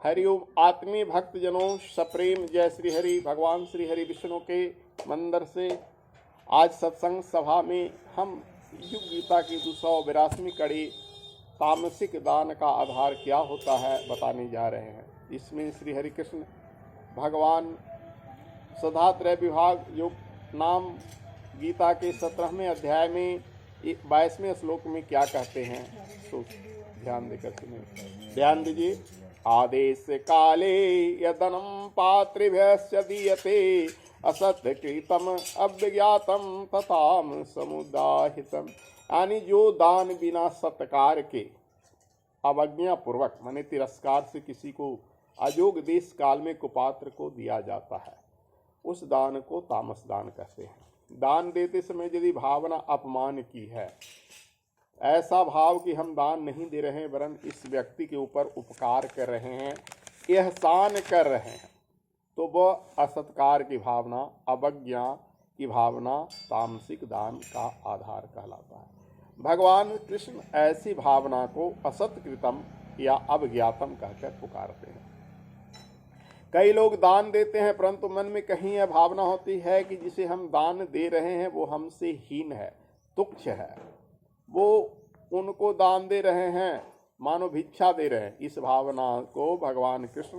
हरिओम। आत्मीय भक्तजनों, सप्रेम जय श्री हरि। भगवान श्री हरि विष्णु के मंदिर से आज सत्संग सभा में हम युग गीता की 282वीं कड़ी तामसिक दान का आधार क्या होता है बताने जा रहे हैं। इसमें श्री हरि कृष्ण भगवान सदात्रय विभाग योग नाम गीता के 17वें अध्याय में 22वें श्लोक में क्या कहते हैं, तो ध्यान देकर सुनिए। ध्यान दीजिए। आदेश काले यदनम पात्रेभ्यश्च दीयते असत्कृतम अव्यज्ञातम तथाम समुदाहितम। यानी जो दान बिना सत्कार के अवज्ञा पूर्वक माने तिरस्कार से किसी को अयोग्य देश काल में कुपात्र को दिया जाता है, उस दान को तामस दान कहते हैं। दान देते समय यदि भावना अपमान की है, ऐसा भाव कि हम दान नहीं दे रहे हैं वरन इस व्यक्ति के ऊपर उपकार कर रहे हैं, एहसान कर रहे हैं, तो वह असत्कार की भावना, अवज्ञा की भावना तामसिक दान का आधार कहलाता है। भगवान कृष्ण ऐसी भावना को असत्कृतम या अवज्ञातम कहकर पुकारते हैं। कई लोग दान देते हैं परंतु मन में कहीं यह भावना होती है कि जिसे हम दान दे रहे हैं वो हमसे हीन है, तुच्छ है, वो उनको दान दे रहे हैं मानो भिक्षा दे रहे हैं। इस भावना को भगवान कृष्ण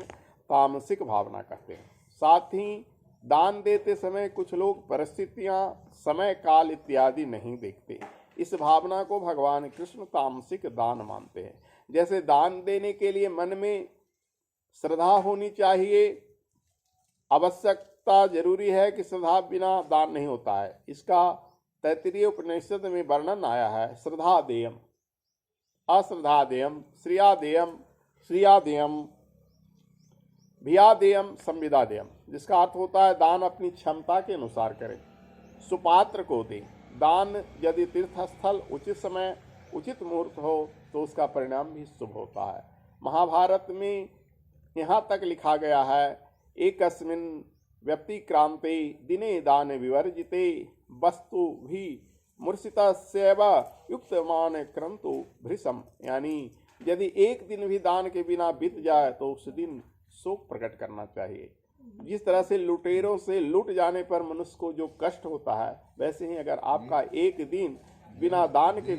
तामसिक भावना कहते हैं। साथ ही दान देते समय कुछ लोग परिस्थितियां, समय काल इत्यादि नहीं देखते। इस भावना को भगवान कृष्ण तामसिक दान मानते हैं। जैसे दान देने के लिए मन में श्रद्धा होनी चाहिए, आवश्यकता जरूरी है कि श्रद्धा बिना दान नहीं होता है। इसका तैत्तिरीय उपनिषद में वर्णन आया है। श्रद्धा देयम, अश्रद्धा देयम, श्रिया देयम, श्रिया देयम, भिया देयम, संविदा देयम। जिसका अर्थ होता है दान अपनी क्षमता के अनुसार करें, सुपात्र को दें। दान यदि तीर्थस्थल उचित समय उचित मुहूर्त हो तो उसका परिणाम भी शुभ होता है। महाभारत में यहाँ तक लिखा गया है, एकस्मिन् व्यक्तिक्रांते दिने दान विवर्जिते वस्तु भी मूर्छितस्यैव युक्तमान क्रंतु भृशम। यानी यदि एक दिन भी दान के बिना बीत जाए तो उस दिन शोक प्रकट करना चाहिए। जिस तरह से लुटेरों से लूट जाने पर मनुष्य को जो कष्ट होता है, वैसे ही अगर आपका एक दिन बिना दान के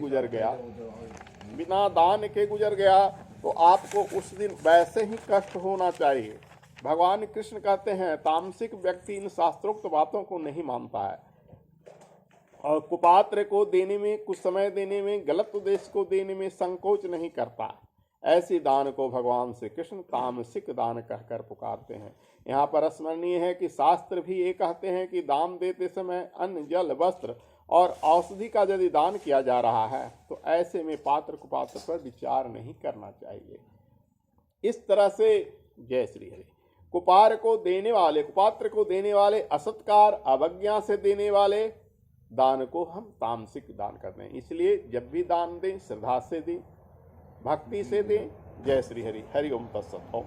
गुजर गया तो आपको उस दिन वैसे ही कष्ट होना चाहिए। भगवान कृष्ण कहते हैं तामसिक व्यक्ति इन शास्त्रोक्त बातों को नहीं मानता है और कुपात्र को देने में, कुछ समय देने में, गलत उद्देश्य को देने में संकोच नहीं करता। ऐसी दान को भगवान श्री कृष्ण तामसिक दान कहकर पुकारते हैं। यहाँ पर स्मरणीय है कि शास्त्र भी ये कहते हैं कि दान देते समय अन्न, जल, वस्त्र और औषधि का यदि दान किया जा रहा है तो ऐसे में पात्र कुपात्र पर विचार नहीं करना चाहिए। इस तरह से जय श्री हरि। कुपात्र को देने वाले, असत्कार, अवज्ञा से देने वाले दान को हम तामसिक दान करते हैं। इसलिए जब भी दान दें श्रद्धा से दें, भक्ति से दें। जय श्री हरि। हरि ओम तत्सत। ओम।